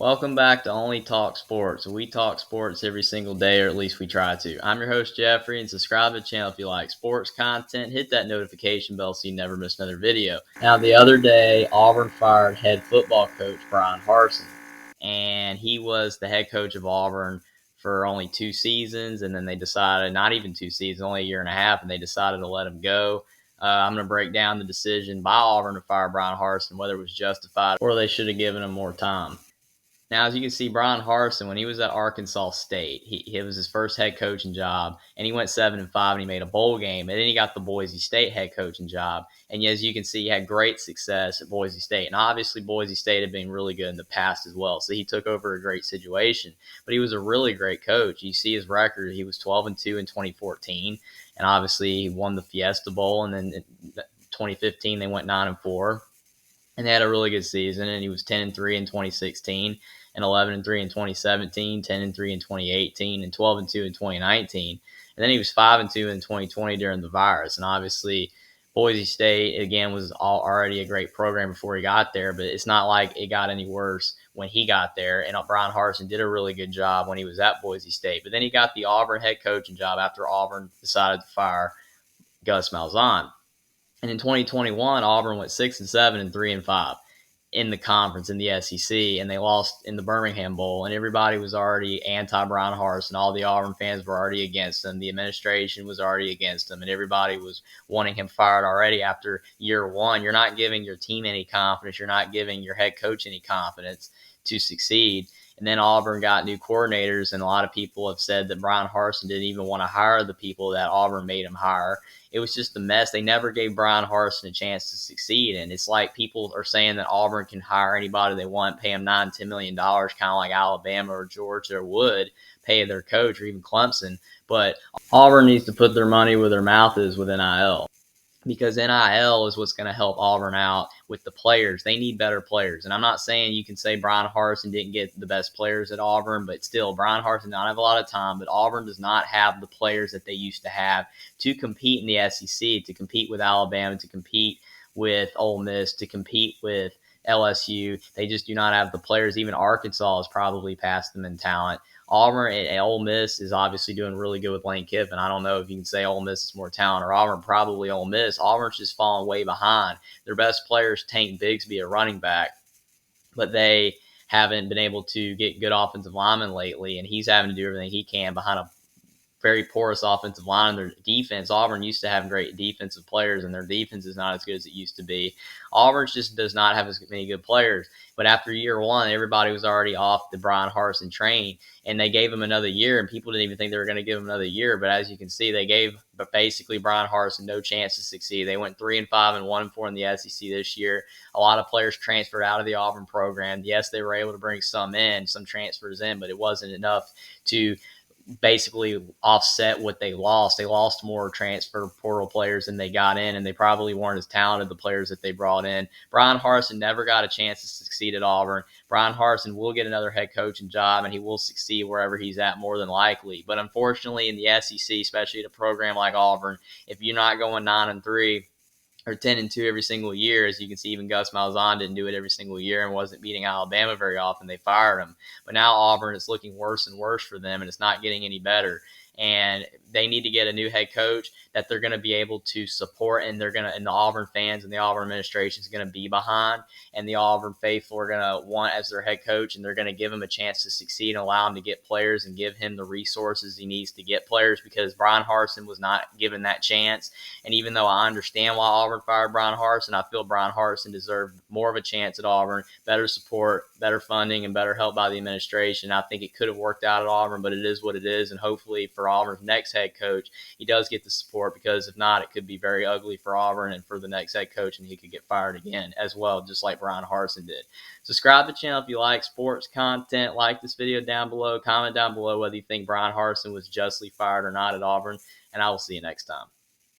Welcome back to Only Talk Sports. We talk sports every single day, or at least we try to. I'm your host, Jeffrey, and subscribe to the channel if you like sports content. Hit that notification bell so you never miss another video. Now, the other day, Auburn fired head football coach Bryan Harsin, and he was the head coach of Auburn for only 2 seasons, and then they decided, not even 2 seasons, only a year and a half, and they decided to let him go. I'm going to break down the decision by Auburn to fire Bryan Harsin, whether it was justified or they should have given him more time. Now, as you can see, Bryan Harsin, when he was at Arkansas State, it was his first head coaching job, and he went 7-5, and he made a bowl game, and then he got the Boise State head coaching job, and as you can see, he had great success at Boise State, and obviously Boise State had been really good in the past as well, so he took over a great situation, but he was a really great coach. You see his record; he was 12-2 in 2014, and obviously he won the Fiesta Bowl, and then in 2015 they went 9-4. And they had a really good season, and he was 10-3 in 2016, and 11-3 in 2017, 10-3 in 2018, and 12-2 in 2019. And then he was 5-2 in 2020 during the virus. And obviously, Boise State again was already a great program before he got there, but it's not like it got any worse when he got there. And Bryan Harsin did a really good job when he was at Boise State, but then he got the Auburn head coaching job after Auburn decided to fire Gus Malzahn. And in 2021, Auburn went 6-7 and 3-5 in the conference in the SEC, and they lost in the Birmingham Bowl. And everybody was already anti-Bryan Harsin. All the Auburn fans were already against him. The administration was already against him, and everybody was wanting him fired already after year one. You're not giving your team any confidence. You're not giving your head coach any confidence to succeed. And then Auburn got new coordinators, and a lot of people have said that Bryan Harsin didn't even want to hire the people that Auburn made him hire. It was just a mess. They never gave Bryan Harsin a chance to succeed. And it's like people are saying that Auburn can hire anybody they want, pay them $9-10 million, kind of like Alabama or Georgia would pay their coach, or even Clemson. But Auburn needs to put their money where their mouth is with NIL, because NIL is what's going to help Auburn out with the players. They need better players. And I'm not saying you can say Bryan Harsin didn't get the best players at Auburn, but still, Bryan Harsin doesn't have a lot of time, but Auburn does not have the players that they used to have to compete in the SEC, to compete with Alabama, to compete with Ole Miss, to compete with LSU. They just do not have the players. Even Arkansas has probably passed them in talent. Auburn and Ole Miss is obviously doing really good with Lane Kiffin. I don't know if you can say Ole Miss is more talent or Auburn. Probably Ole Miss. Auburn's just falling way behind. Their best player is Tank Bigsby, a running back, but they haven't been able to get good offensive linemen lately, and he's having to do everything he can behind a very porous offensive line. Their defense, Auburn used to have great defensive players, and their defense is not as good as it used to be. Auburn just does not have as many good players. But after year one, everybody was already off the Bryan Harsin train, and they gave him another year, and people didn't even think they were going to give him another year. But as you can see, they gave basically Bryan Harsin no chance to succeed. They went 3-5 and 1-4 in the SEC this year. A lot of players transferred out of the Auburn program. Yes, they were able to bring some transfers in, but it wasn't enough to basically offset what they lost. They lost more transfer portal players than they got in, and they probably weren't as talented, the players that they brought in. Bryan Harsin never got a chance to succeed at Auburn. Bryan Harsin will get another head coaching job, and he will succeed wherever he's at more than likely. But unfortunately, in the SEC, especially at a program like Auburn, if you're not going 9-3 or 10-2 every single year, as you can see, even Gus Malzahn didn't do it every single year and wasn't beating Alabama very often. They fired him. But now Auburn is looking worse and worse for them, and it's not getting any better. And they need to get a new head coach that they're going to be able to support, and and the Auburn fans and the Auburn administration is going to be behind, and the Auburn faithful are going to want as their head coach, and they're going to give him a chance to succeed and allow him to get players and give him the resources he needs to get players, because Bryan Harsin was not given that chance. And even though I understand why Auburn fired Bryan Harsin, I feel Bryan Harsin deserved more of a chance at Auburn, better support, better funding, and better help by the administration. I think it could have worked out at Auburn, but it is what it is, and hopefully for Auburn's next head coach, he does get the support, because if not, it could be very ugly for Auburn and for the next head coach, and he could get fired again as well, just like Bryan Harsin did. Subscribe to the channel if you like sports content. Like this video down below. Comment down below whether you think Bryan Harsin was justly fired or not at Auburn, and I will see you next time.